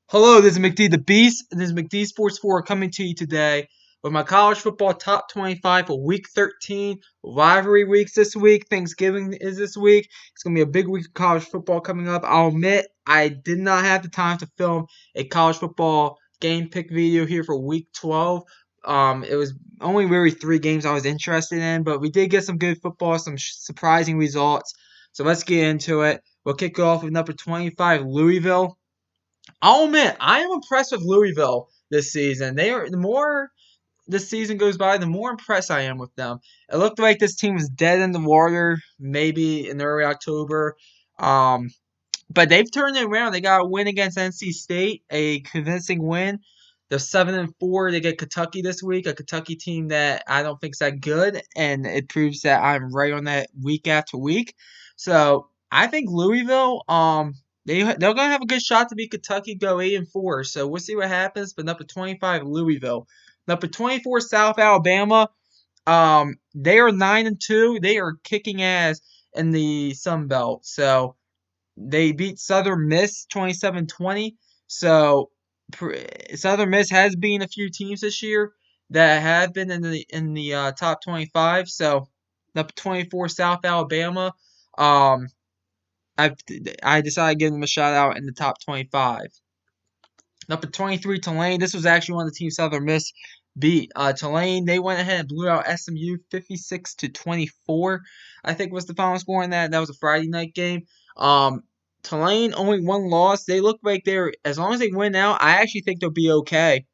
Hello, this is McD the Beast, and this is McD Sports 4 coming to you today with my college football top 25 for week 13. Rivalry weeks this week. Thanksgiving is this week. It's going to be a big week of college football coming up. I'll admit, I did not have the time to film a college football game pick video here for week 12. It was only really three games I was interested in, but we did get some good football, some surprising results. So let's get into it. We'll kick it off with number 25, Louisville. I'll admit, I am impressed with Louisville this season. The more this season goes by, the more impressed I am with them. It looked like this team was dead in the water, maybe in early October. Um, but they've turned it around. They got a win against NC State, a convincing win. They're 7-4. They get Kentucky this week, a Kentucky team that I don't think is that good, and it proves that I'm right on that week after week. So I think Louisville, they're gonna have a good shot to beat Kentucky, go 8-4. So we'll see what happens. But number 25, Louisville. Number 24, South Alabama. They are 9-2. They are kicking ass in the Sun Belt. So they beat Southern Miss 27-20. So Southern Miss has been a few teams this year that have been in the top 25. So number 24 South Alabama. Um, I I decided to give them a shout out in the top 25. Number 23 Tulane. This was actually one of the teams Southern Miss beat. Tulane, they went ahead and blew out SMU 56-24. I think was the final score in that. That was a Friday night game. Um, Tulane only one loss. They look like they're, as long as they win out, I actually think they'll be okay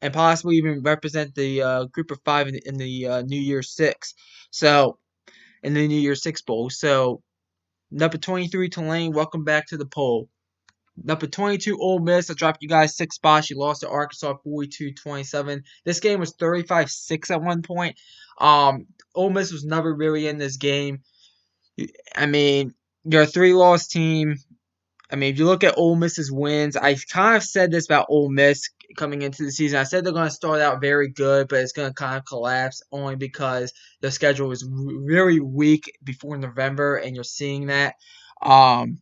and possibly even represent the group of five in the New Year's Six. So in the New Year's Six Bowl. So number 23 Tulane, welcome back to the poll. Number 22, Ole Miss. I dropped you guys six spots. You lost to Arkansas 42-27. This game was 35-6 at one point. Ole Miss was never really in this game. I mean, you're a three-loss team. I mean, if you look at Ole Miss's wins, I kind of said this about Ole Miss coming into the season. I said they're going to start out very good, but it's going to kind of collapse only because the schedule was really weak before November, and you're seeing that. Um,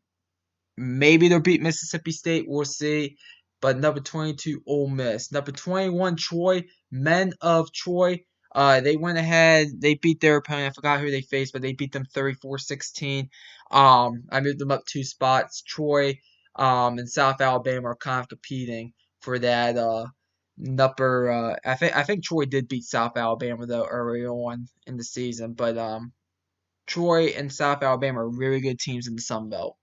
Maybe they'll beat Mississippi State. We'll see. But number 22, Ole Miss. Number 21, Troy. Men of Troy. They went ahead. They beat their opponent. I forgot who they faced, but they beat them 34-16. I moved them up two spots. Troy and South Alabama are kind of competing for that number. I think Troy did beat South Alabama though early on in the season, but Troy and South Alabama are really good teams in the Sun Belt.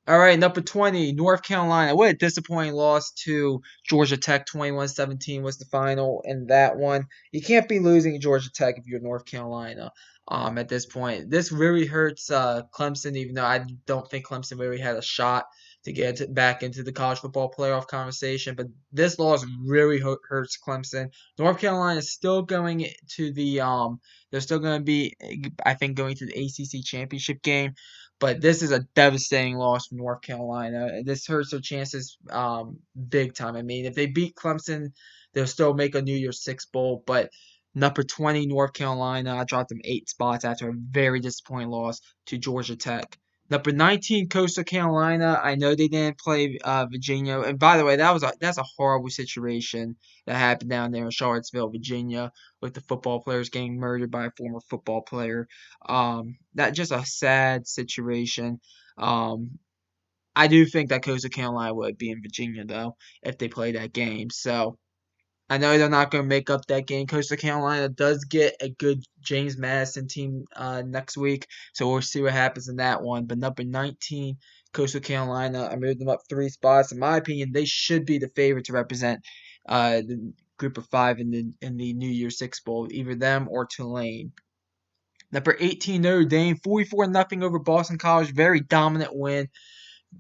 All right, number 20, North Carolina. What a disappointing loss to Georgia Tech. 21-17 was the final in that one. You can't be losing to Georgia Tech if you're North Carolina at this point. This really hurts Clemson, even though I don't think Clemson really had a shot to get back into the college football playoff conversation. But this loss really hurts Clemson. North Carolina is still going to the they're still going to be, I think, going to the ACC championship game. But this is a devastating loss for North Carolina. This hurts their chances big time. I mean, if they beat Clemson, they'll still make a New Year's Six bowl. But number 20, North Carolina, I dropped them eight spots after a very disappointing loss to Georgia Tech. Number 19, Coastal Carolina. I know they didn't play Virginia. And by the way, that's a horrible situation that happened down there in Charlottesville, Virginia, with the football players getting murdered by a former football player. That just a sad situation. Um, I do think that Coastal Carolina would be in Virginia though if they play that game. So I know they're not going to make up that game. Coastal Carolina does get a good James Madison team next week, so we'll see what happens in that one. But number 19, Coastal Carolina, I moved them up three spots. In my opinion, they should be the favorite to represent the group of five in the New Year's Six Bowl, either them or Tulane. Number 18, Notre Dame, 44-0 over Boston College, very dominant win.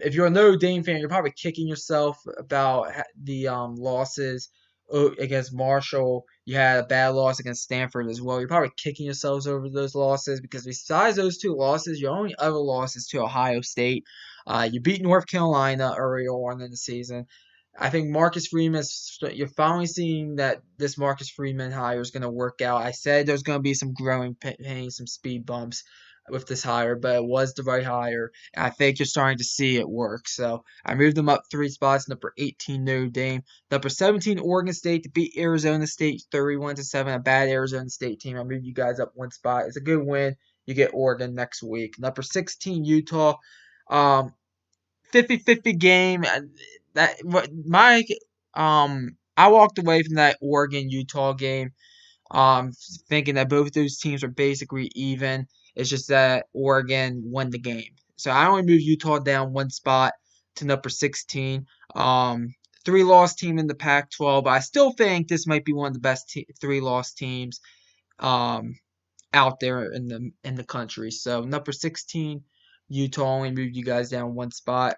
If you're a Notre Dame fan, you're probably kicking yourself about the losses against Marshall. You had a bad loss against Stanford as well. You're probably kicking yourselves over those losses because besides those two losses, your only other loss is to Ohio State. You beat North Carolina early on in the season. I think Marcus Freeman, you're finally seeing that this Marcus Freeman hire is going to work out. I said there's going to be some growing pains, some speed bumps with this hire, but it was the right hire. And I think you're starting to see it work. So I moved them up 3 spots. Number 18, Notre Dame. Number 17, Oregon State to beat Arizona State 31-7. A bad Arizona State team. I moved you guys up 1 spot. It's a good win. You get Oregon next week. Number 16, Utah. Um, 50-50 game. That my I walked away from that Oregon Utah game thinking that both those teams are basically even. It's just that Oregon won the game. So I only moved Utah down 1 spot to number 16. 3 loss team in the Pac-12, but I still think this might be one of the best 3 loss teams um, out there in the country. So number 16, Utah only moved you guys down 1 spot.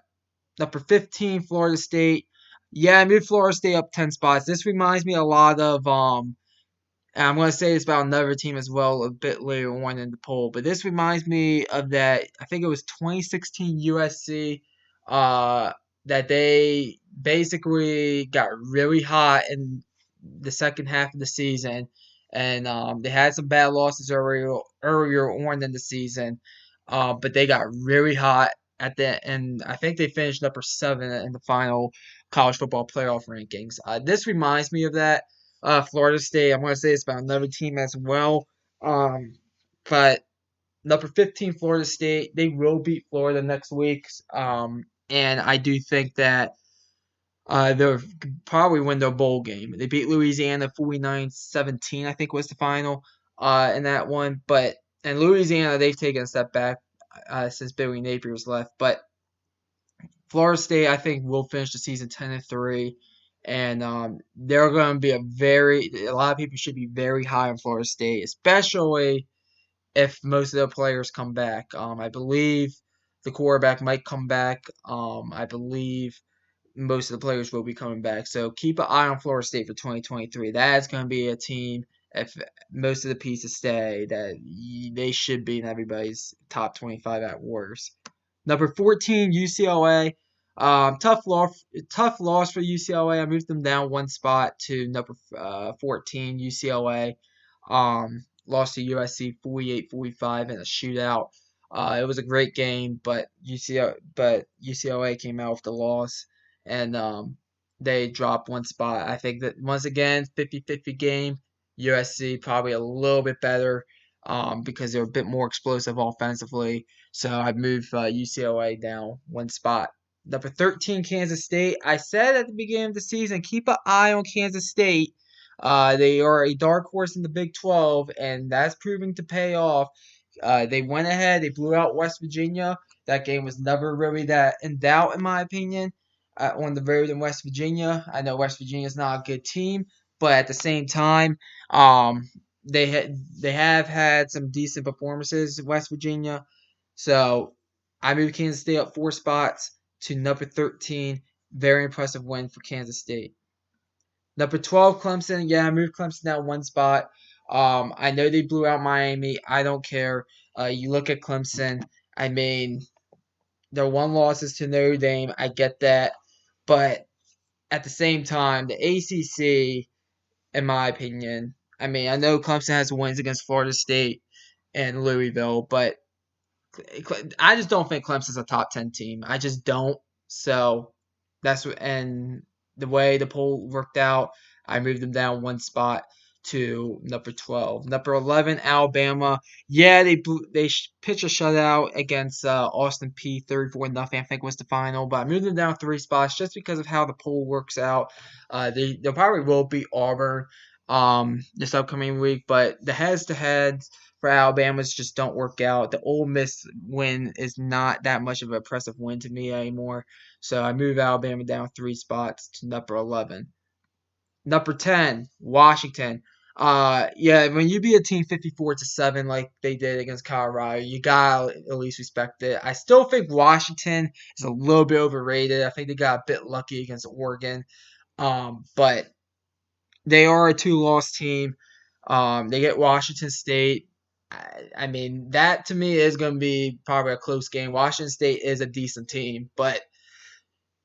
Number 15, Florida State. Yeah, I moved Florida State up 10 spots. This reminds me a lot of and I'm going to say this about another team as well a bit later on in the poll, but this reminds me of that. I think it was 2016 USC, uh, that they basically got really hot in the second half of the season, and they had some bad losses earlier on in the season, but they got really hot at the end. I think they finished number 7 in the final college football playoff rankings. This reminds me of that. Florida State. I'm going to say it's about another team as well. Um, but number 15, Florida State. They will beat Florida next week. And I do think that they'll probably win their bowl game. They beat Louisiana 49-17, I think was the final in that one. But and Louisiana, they've taken a step back since Billy Napier's left. But Florida State, I think, will finish the season 10-3, and they're going to be a lot of people should be very high on Florida State, especially if most of the players come back. I believe the quarterback might come back. I believe most of the players will be coming back. So keep an eye on Florida State for 2023. That's going to be a team, if most of the pieces stay, that they should be in everybody's top 25 at worst. Number 14, UCLA. Tough loss for UCLA. I moved them down 1 spot to number 14, UCLA. Lost to USC 48-45 in a shootout. It was a great game, but UCLA came out with the loss, and they dropped 1 spot. I think that once again, 50-50 game. USC probably a little bit better because they're a bit more explosive offensively. So I've moved UCLA down 1 spot. Number 13, Kansas State. I said at the beginning of the season, keep an eye on Kansas State. They are a dark horse in the Big 12, and that's proving to pay off. They went ahead. They blew out West Virginia. That game was never really that in doubt, in my opinion, on the road in West Virginia. I know West Virginia is not a good team, but at the same time, um, they have had some decent performances in West Virginia. So I moved Kansas State up 4 spots to number 13. Very impressive win for Kansas State. Number 12, Clemson. Yeah, I moved Clemson down 1 spot. I know they blew out Miami. I don't care. You look at Clemson. I mean, their 1 losses to Notre Dame. I get that, but at the same time, the ACC, in my opinion, I mean, I know Clemson has wins against Florida State and Louisville, but I just don't think Clemson's a top 10 team. I just don't. So and the way the poll worked out, I moved them down 1 spot to number 12. Number 11, Alabama. Yeah, they pitched a shutout against Austin Peay 34-0. I think was the final, but I moved them down 3 spots just because of how the poll works out. They probably will beat Auburn this upcoming week, but the heads-to-heads for Alabama's just don't work out. The Ole Miss win is not that much of an impressive win to me anymore. So I move Alabama down 3 spots to number 11. Number 10, Washington. Yeah, when you beat a team 54-7 like they did against Colorado, you gotta at least respect it. I still think Washington is a little bit overrated. I think they got a bit lucky against Oregon. But they are a 2-loss team. They get Washington State. I mean, that to me is going to be probably a close game. Washington State is a decent team, but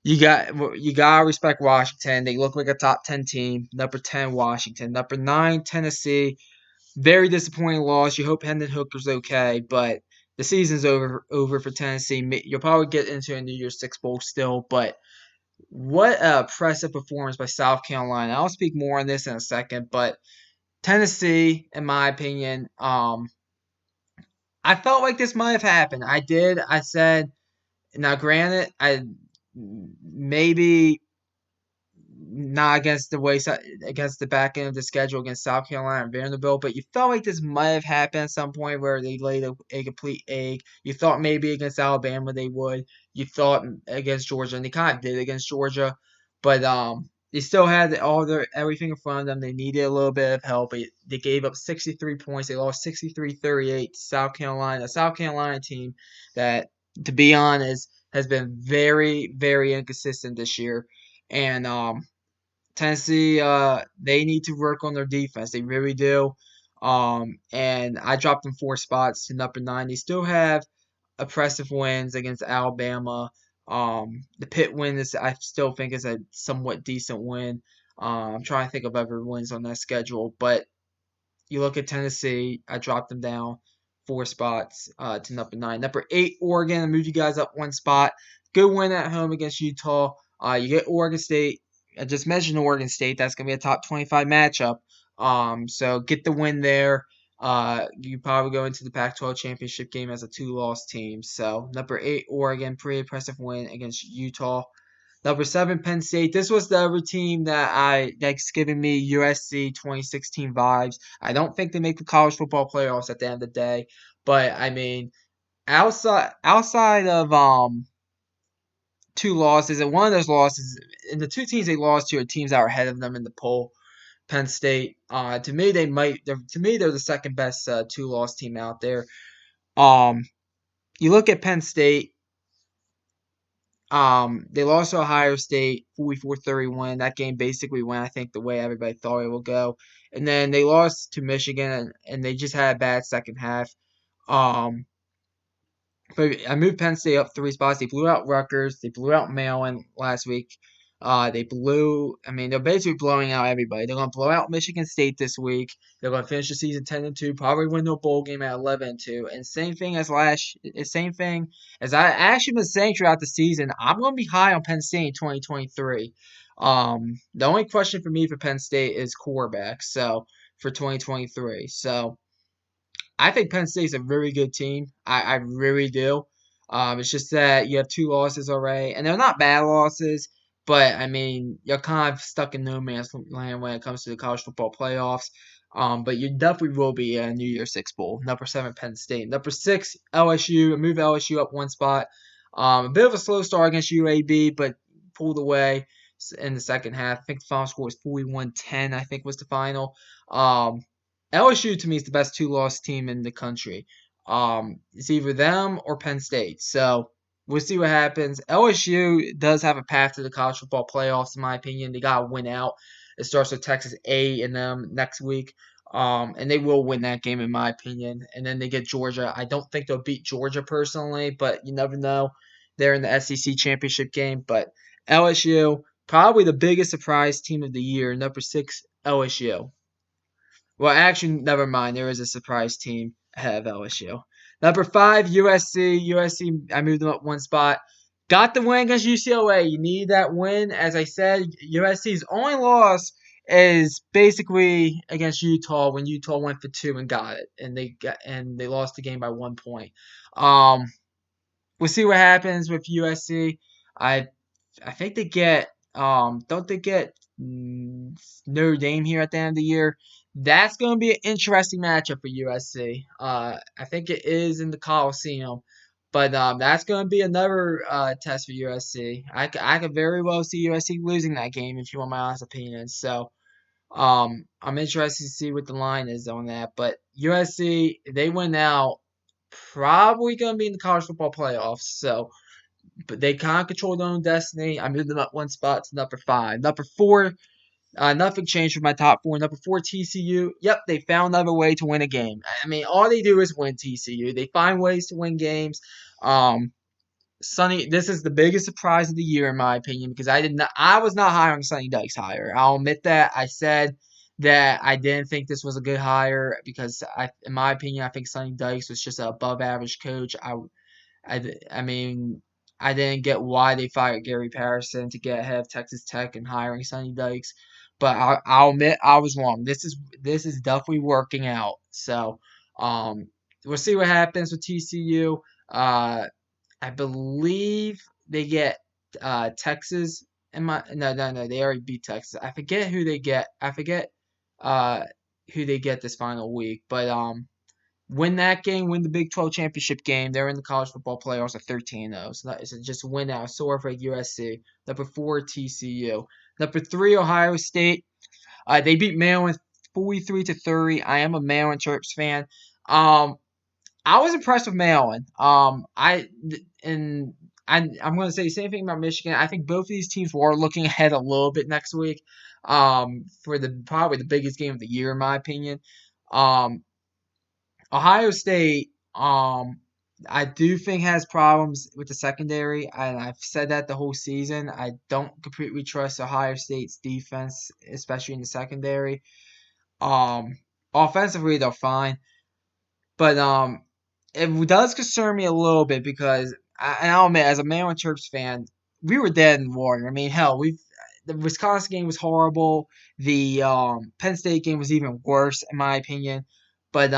you gotta respect Washington. They look like a top 10 team. Number 10, Washington. Number 9, Tennessee. Very disappointing loss. You hope Hendon Hooker's okay, but the season's over for Tennessee. You'll probably get into a New Year's Six bowl still, but what a impressive performance by South Carolina. I'll speak more on this in a second, but Tennessee, in my opinion, I felt like this might have happened. I did. I said, now granted, I maybe not against the way against the back end of the schedule against South Carolina and Vanderbilt, but you felt like this might have happened at some point where they laid a complete egg. You thought maybe against Alabama they would. You thought against Georgia, and they kind of did against Georgia, but they still had all their everything in front of them. They needed a little bit of help. They gave up 63 points. They lost 63-38 to South Carolina. A South Carolina team that, to be honest, has been very, very inconsistent this year. And Tennessee, they need to work on their defense. They really do. And I dropped them 4 spots to number 9. They still have impressive wins against Alabama. The Pitt win is, I still think, is a somewhat decent win. I'm trying to think of other wins on that schedule, but you look at Tennessee, I dropped them down 4 spots to number 9. Number 8, Oregon. I moved you guys up 1 spot. Good win at home against Utah. You get Oregon State. I just mentioned Oregon State. That's going to be a top 25 matchup. So get the win there. You probably go into the Pac-12 championship game as a 2-loss team. So number 8, Oregon, pretty impressive win against Utah. Number 7, Penn State. This was the other team that's giving me USC 2016 vibes. I don't think they make the college football playoffs at the end of the day, but I mean, outside of 2 losses, and one of those losses, and the 2 teams they lost to are teams that are ahead of them in the poll. Penn State. To me, they're the second best 2-loss team out there. You look at Penn State. They lost to Ohio State 44-31. That game basically went, I think, the way everybody thought it would go. And then they lost to Michigan, and they just had a bad second half. Um, but I moved Penn State up 3 spots. They blew out Rutgers. They blew out Maryland last week. They're basically blowing out everybody. They're going to blow out Michigan State this week. They're going to finish the season 10-2, probably win the bowl game at 11-2. And same thing as I actually been saying throughout the season. I'm going to be high on Penn State in 2023. The only question for me for Penn State is quarterback. So for 2023, so. I think Penn State's a very good team. I really do. It's just that you have 2 losses already, and they're not bad losses, but I mean, you're kind of stuck in no man's land when it comes to the college football playoffs. But you definitely will be a New Year's Six bowl. Number 7, Penn State. Number 6, LSU. I moved LSU up 1 spot. A bit of a slow start against UAB, but pulled away in the second half. I think the final score was 41-10. I think was the final. LSU to me is the best 2-loss team in the country. It's either them or Penn State. So we'll see what happens. LSU does have a path to the college football playoffs, in my opinion. They got to win out. It starts with Texas A&M next week. And they will win that game, in my opinion. And then they get Georgia. I don't think they'll beat Georgia personally, but you never know. They're in the SEC championship game. But LSU, probably the biggest surprise team of the year. Number 6, LSU. Well, actually, never mind. There is a surprise team ahead of LSU. Number 5, USC. USC, I moved them up 1 spot. Got the win against UCLA. You need that win. As I said, USC's only loss is basically against Utah when Utah went for 2 and got it, and they lost the game by 1 point. We'll see what happens with USC. I think they get don't they get Notre Dame here at the end of the year? That's going to be an interesting matchup for USC. I think it is in the Coliseum, but that's going to be another test for USC. I could very well see USC losing that game if you want my honest opinion. So I'm interested to see what the line is on that. But USC, if they win out, probably going to be in the college football playoffs. So but they can't control their own destiny. I moved them up 1 spot to number 5. Number 4, nothing changed from my top 4. Number 4, TCU. Yep, they found another way to win a game. I mean, all they do is win. TCU. They find ways to win games. Sonny, this is the biggest surprise of the year in my opinion because I was not high on Sonny Dykes hire. I'll admit that. I said that I didn't think this was a good hire because in my opinion, I think Sonny Dykes was just an above average coach. I mean, I didn't get why they fired Gary Patterson to get ahead of Texas Tech and hiring Sonny Dykes, but I'll admit I was wrong. This is definitely working out. So, um, we'll see what happens with TCU. I believe they get Texas. No, they already beat Texas. I forget who they get. I forget uh who they get this final week, but win that game, win the Big 12 championship game. They're in the college football playoffs at 13-0. So that is just win out. Sore for USC. Number 4, TCU. Number 3, Ohio State. They beat Maryland 43-30. I am a Maryland Terps fan. Um, I was impressed with Maryland. And I'm going to say the same thing about Michigan. I think both of these teams were looking ahead a little bit next week. For the probably the biggest game of the year in my opinion. Um, Ohio State, I do think has problems with the secondary, and I've said that the whole season. I don't completely trust Ohio State's defense, especially in the secondary. Um, Offensively they're fine, but it does concern me a little bit because and I'll admit, as a Maryland Terps fan, we were dead in the water. I mean, hell, the Wisconsin game was horrible. The Penn State game was even worse, in my opinion. But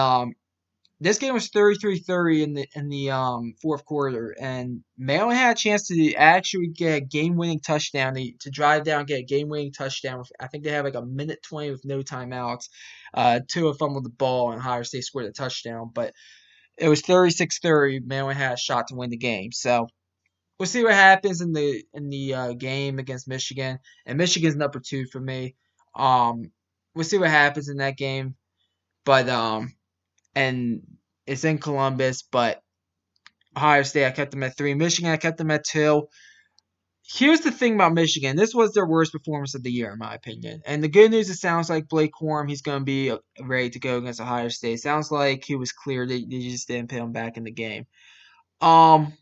this game was 33-30 in the fourth quarter, and Maryland had a chance to actually get a game-winning touchdown to drive down, get a game-winning touchdown. I think they had like a minute 20 with no timeouts. Tua fumbled the ball, and Ohio State scored a touchdown, but it was 36-30. Maryland had a shot to win the game. So we'll see what happens in the game against Michigan, and Michigan's number 2 for me. We'll see what happens in that game, but and it's in Columbus, but Ohio State, I kept them at 3. Michigan, I kept them at 2. Here's the thing about Michigan. This was their worst performance of the year, in my opinion. And the good news, it sounds like Blake Corum, he's going to be ready to go against Ohio State. Sounds like he was clear. They just didn't put him back in the game. Um,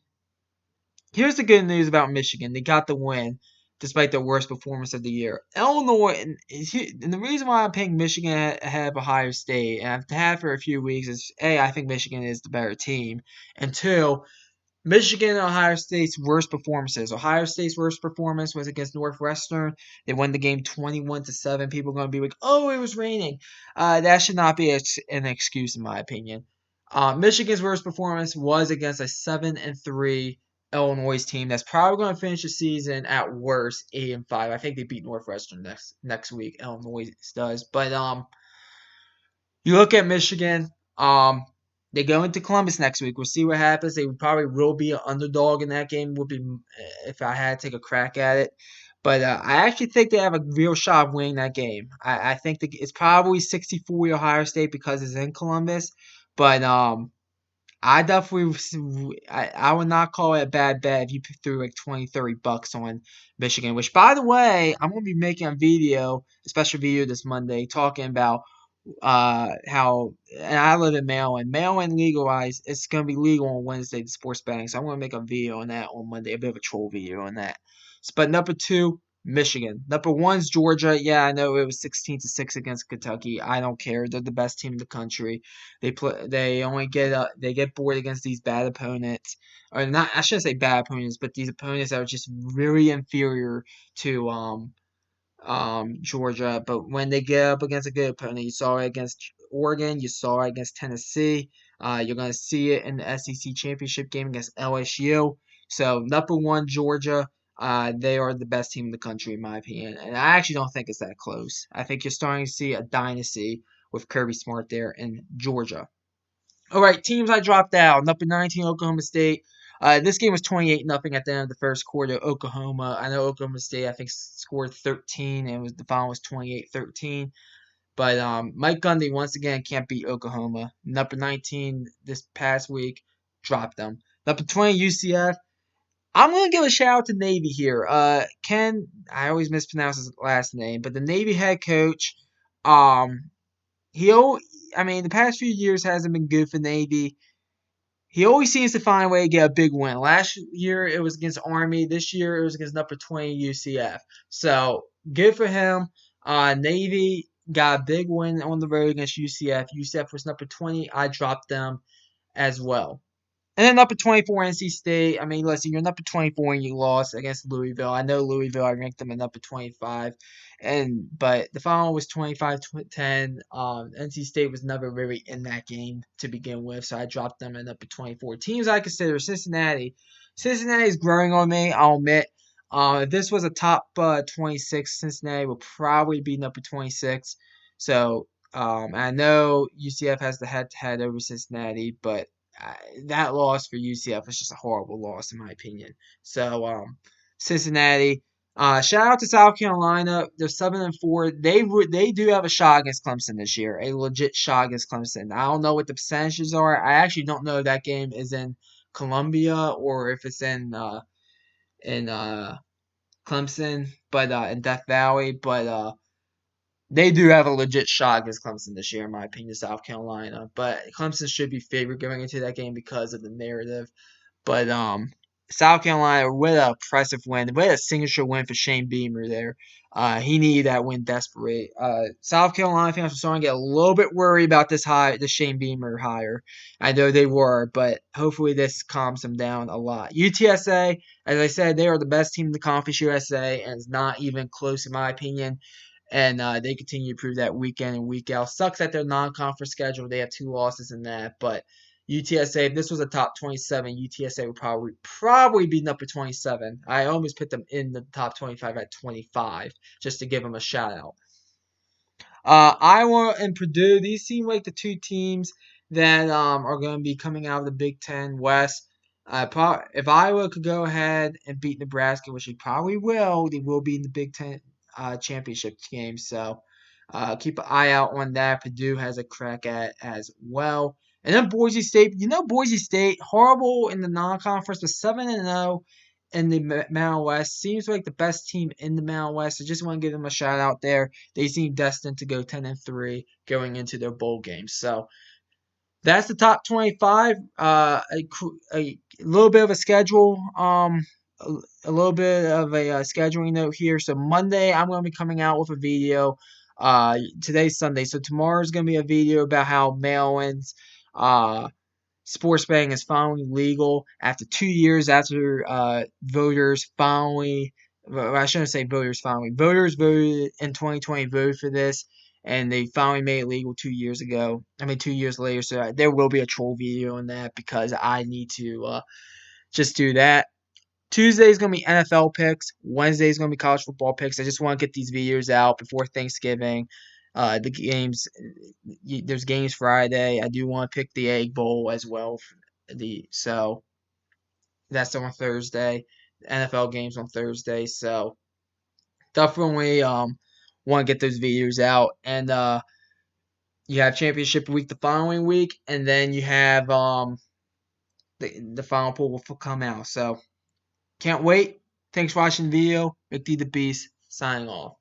Here's the good news about Michigan. They got the win despite their worst performance of the year. Illinois, and the reason why I'm picking Michigan ahead of Ohio State, and I've had for a few weeks, is A, I think Michigan is the better team, and 2, Michigan and Ohio State's worst performances. Ohio State's worst performance was against Northwestern. They won the game 21-7. People are going to be like, "Oh, it was raining." That should not be an excuse, in my opinion. Michigan's worst performance was against a 7-3 Illinois team that's probably going to finish the season at worst 8-5. I think they beat Northwestern next week. Illinois does, but you look at Michigan. Um, they go into Columbus next week. We'll see what happens. They probably will be an underdog in that game. Would be if I had to take a crack at it. But I actually think they have a real shot of winning that game. I think it's probably 60-40 Ohio State because it's in Columbus. But I definitely I would not call it a bad bet if you threw like 20-30 bucks on Michigan. Which, by the way, I'm going to be making a special video this Monday talking about how and I live in Maryland. Maryland legalized. It's gonna be legal on Wednesday, the sports betting. So I'm gonna make a video on that on Monday, a bit of a troll video on that. But number 2, Michigan. Number 1's Georgia. Yeah, I know it was 16-6 against Kentucky. I don't care. They're the best team in the country. They play. They only they get bored against these bad opponents, or not. I shouldn't say bad opponents, but these opponents that are just really inferior to Georgia. But when they get up against a good opponent, you saw it against Oregon, you saw it against Tennessee. You're going to see it in the SEC championship game against LSU. So number 1, Georgia. They are the best team in the country, in my opinion. And I actually don't think it's that close. I think you're starting to see a dynasty with Kirby Smart there in Georgia. All right, teams I dropped out. Number 19, Oklahoma State. This game was 28-0 at the end of the first quarter. Oklahoma. I know Oklahoma State, I think, scored 13, and the final was 28-13. But Mike Gundy, once again, can't beat Oklahoma. Number 19 this past week, dropped them. Number 20, UCF. I'm going to give a shout out to Navy here. Ken, I always mispronounce his last name, but the Navy head coach, um, I mean, the past few years hasn't been good for Navy. He always seems to find a way to get a big win. Last year it was against Army. This year it was against number 20 UCF. So good for him. Navy. got a big win on the road against UCF. UCF was number 20. I dropped them as well. And then number 24, NC State. I mean, listen, you're number 24 and you lost against Louisville. I know Louisville, I ranked them at number 25. But the final was 25-10. NC State was never really in that game to begin with, so I dropped them at number 24. Teams I consider Cincinnati. Cincinnati is growing on me, I'll admit. If this was a top 26, Cincinnati would probably be number 26. So I know UCF has the head-to-head over Cincinnati, but uh, that loss for UCF was just a horrible loss in my opinion. So Cincinnati. Shout out to South Carolina. They're 7-4. They do have a shot against Clemson this year, a legit shot against Clemson. I don't know what the percentages are. I actually don't know if that game is in Columbia or if it's in Clemson, but in Death Valley. But they do have a legit shot against Clemson this year, in my opinion, South Carolina. But Clemson should be favored going into that game because of the narrative. But South Carolina, what an impressive win. What a signature win for Shane Beamer there. He needed that win desperately. South Carolina fans were starting to get a little bit worried about the Shane Beamer hire. I know they were, but hopefully this calms them down a lot. UTSA, as I said, they are the best team in the Conference USA, and it's not even close in my opinion. And they continue to prove that week in and week out. Sucks that their non-conference schedule. They have 2 losses in that, but UTSA, if this was a top 27, UTSA would probably be number 27. I almost put them in the top 25 at 25, just to give them a shout out. Iowa and Purdue, these seem like the two teams that are going to be coming out of the Big Ten West. If Iowa could go ahead and beat Nebraska, which they probably will, they will be in the Big Ten championship game. So keep an eye out on that. Purdue has a crack at as well. And then Boise State, Boise State, horrible in the non-conference, but 7-0 in the Mountain West. Seems like the best team in the Mountain West. I just want to give them a shout out there. They seem destined to go 10-3 going into their bowl games. So that's the top 25. A little bit of a schedule. A little bit of a scheduling note here. So Monday, I'm going to be coming out with a video. Today's Sunday, so tomorrow's going to be a video about how mail-ins, sports betting is finally legal after 2 years after voters finally. Well, I shouldn't say voters finally. Voters voted in 2020, voted for this, and they finally made it legal 2 years ago. 2 years later. So there will be a troll video on that because I need to just do that. Tuesday is going to be NFL picks. Wednesday is going to be college football picks. I just want to get these videos out before Thanksgiving. The games, there's games Friday. I do want to pick the Egg Bowl as well. So that's on Thursday. NFL games on Thursday. So definitely want to get those videos out. And you have championship week the following week, and then you have the final pool will come out. So can't wait. Thanks for watching the video. McD the Beast signing off.